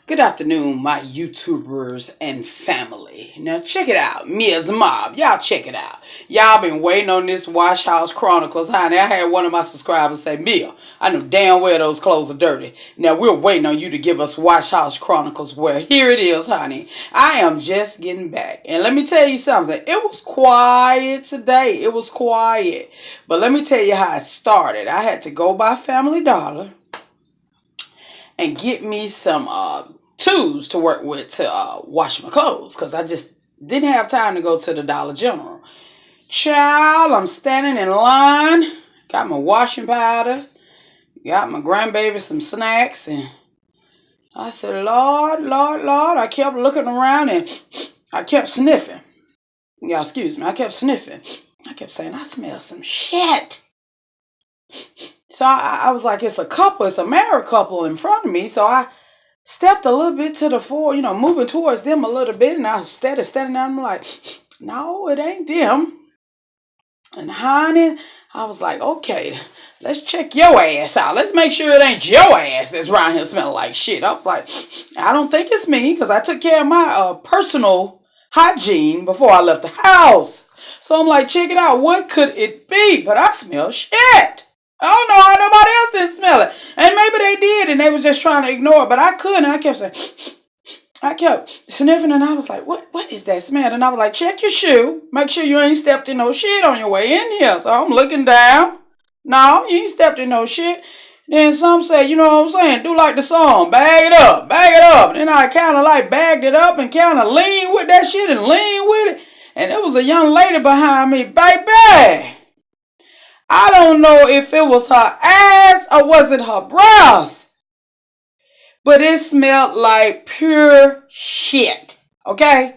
Good afternoon, my YouTubers and family. Now check it out, Mia's Mob. Y'all check it out. Y'all been waiting on this Wash House Chronicles, honey. I had one of my subscribers say, Mia, I know damn well those clothes are dirty. Now we're waiting on you to give us Wash House Chronicles. Well, here it is, honey. I am just getting back. And let me tell you something. It was quiet today. It was quiet. But let me tell you how it started. I had to go by Family Dollar and get me some tools to work with to wash my clothes, because I just didn't have time to go to the Dollar General. Child, I'm standing in line, got my washing powder, got my grandbaby some snacks, and I said, Lord, Lord, Lord. I kept looking around and I kept sniffing. Yeah, excuse me, I kept sniffing. I kept saying, I smell some shit. So I was like, it's a married couple in front of me. So I stepped a little bit to the fore, moving towards them a little bit. And I started standing there. I'm like, no, it ain't them. And honey, I was like, okay, let's check your ass out. Let's make sure it ain't your ass that's around here smelling like shit. I was like, I don't think it's me, because I took care of my personal hygiene before I left the house. So I'm like, check it out. What could it be? But I smell shit. I don't know how nobody else didn't smell it. And maybe they did, and they was just trying to ignore it. But I couldn't. I kept saying, I kept sniffing, and I was like, what is that smell? And I was like, check your shoe. Make sure you ain't stepped in no shit on your way in here. So I'm looking down. No, you ain't stepped in no shit. Then some say, you know what I'm saying? Do like the song, bag it up, bag it up. Then I kind of like bagged it up and kind of leaned with that shit and leaned with it. And there was a young lady behind me, baby. I don't know if it was her ass or was it her breath, but it smelled like pure shit. Okay,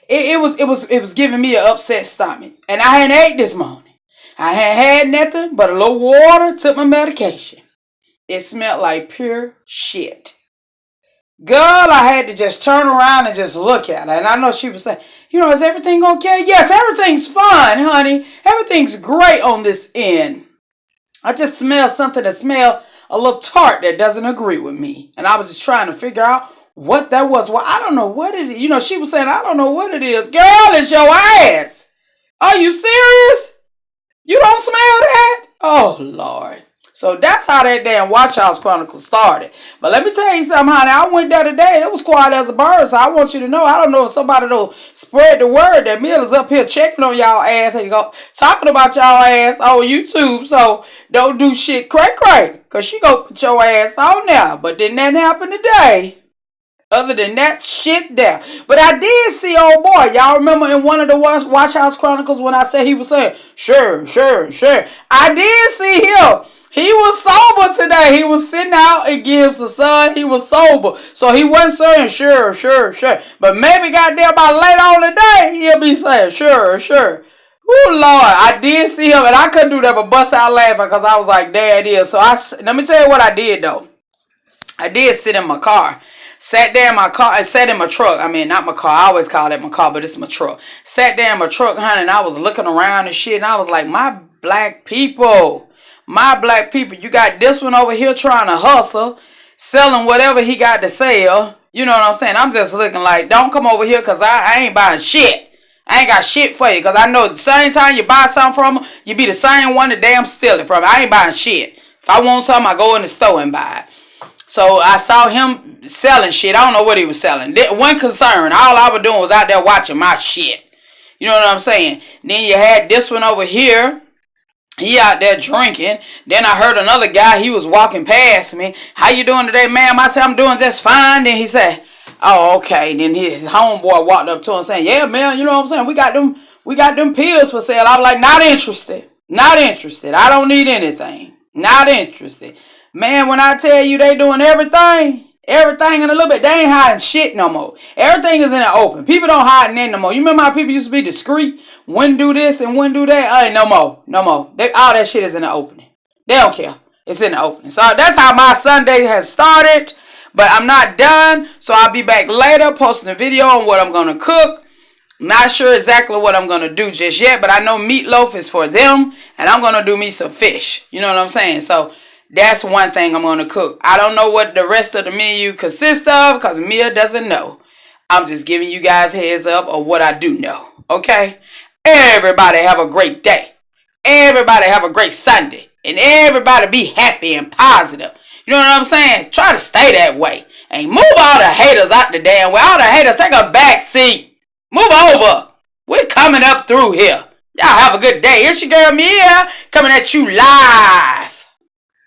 it was giving me an upset stomach, and I hadn't ate this morning. I hadn't had nothing but a little water. Took my medication. It smelled like pure shit. Girl, I had to just turn around and just look at her. And I know she was saying, is everything okay? Yes, everything's fine, honey. Everything's great on this end. I just smell something that smelled a little tart that doesn't agree with me. And I was just trying to figure out what that was. Well, I don't know what it is. She was saying, I don't know what it is. Girl, it's your ass. Are you serious? You don't smell that? Oh, Lord. So that's how that damn Watch House Chronicles started. But let me tell you something, honey. I went there today. It was quiet as a bird. So I want you to know. I don't know if somebody will spread the word that Mill is up here checking on y'all ass. And talking about y'all ass on YouTube. So don't do shit cray-cray. Because she go put your ass on there. But didn't that happen today? Other than that shit there. But I did see old boy. Y'all remember in one of the Watch House Chronicles when I said he was saying, sure. I did see him. He was sober today. He was sitting out in Gibbs' son. He was sober. So he wasn't saying sure. But maybe goddamn by later on today, he'll be saying sure. Oh, Lord. I did see him, and I couldn't do that but bust out laughing because I was like, there it is. So let me tell you what I did, though. I did sit in my car. Sat there in my car. I sat in my truck. I mean, not my car. I always call that my car, but it's my truck. Sat there in my truck, honey, and I was looking around and shit, and I was like, my black people, you got this one over here trying to hustle, selling whatever he got to sell. You know what I'm saying? I'm just looking like, don't come over here because I ain't buying shit. I ain't got shit for you, because I know the same time you buy something from them, you be the same one that damn steal it from. I ain't buying shit. If I want something, I go in the store and buy it. So I saw him selling shit. I don't know what he was selling. One concern. All I was doing was out there watching my shit. You know what I'm saying? Then you had this one over here. He out there drinking. Then I heard another guy. He was walking past me. How you doing today, ma'am? I said, I'm doing just fine. Then he said, oh, okay. Then his homeboy walked up to him saying, yeah, man, you know what I'm saying? We got them pills for sale. I was like, not interested. I don't need anything. Not interested. Man, when I tell you they doing everything in a little bit, they ain't hiding shit no more. Everything is in the open. People don't hide in no more. You remember how people used to be discreet? When do this and when do that? No more. All that shit is in the opening. They don't care. It's in the opening. So that's how my Sunday has started. But I'm not done. So I'll be back later posting a video on what I'm going to cook. Not sure exactly what I'm going to do just yet. But I know meatloaf is for them. And I'm going to do me some fish. You know what I'm saying? So That's one thing I'm going to cook. I don't know what the rest of the menu consists of because Mia doesn't know. I'm just giving you guys heads up of what I do know. Okay? Everybody have a great day. Everybody have a great Sunday. And everybody be happy and positive. You know what I'm saying? Try to stay that way. And move all the haters out the damn way. All the haters, take a back seat. Move over. We're coming up through here. Y'all have a good day. It's your girl Mia coming at you live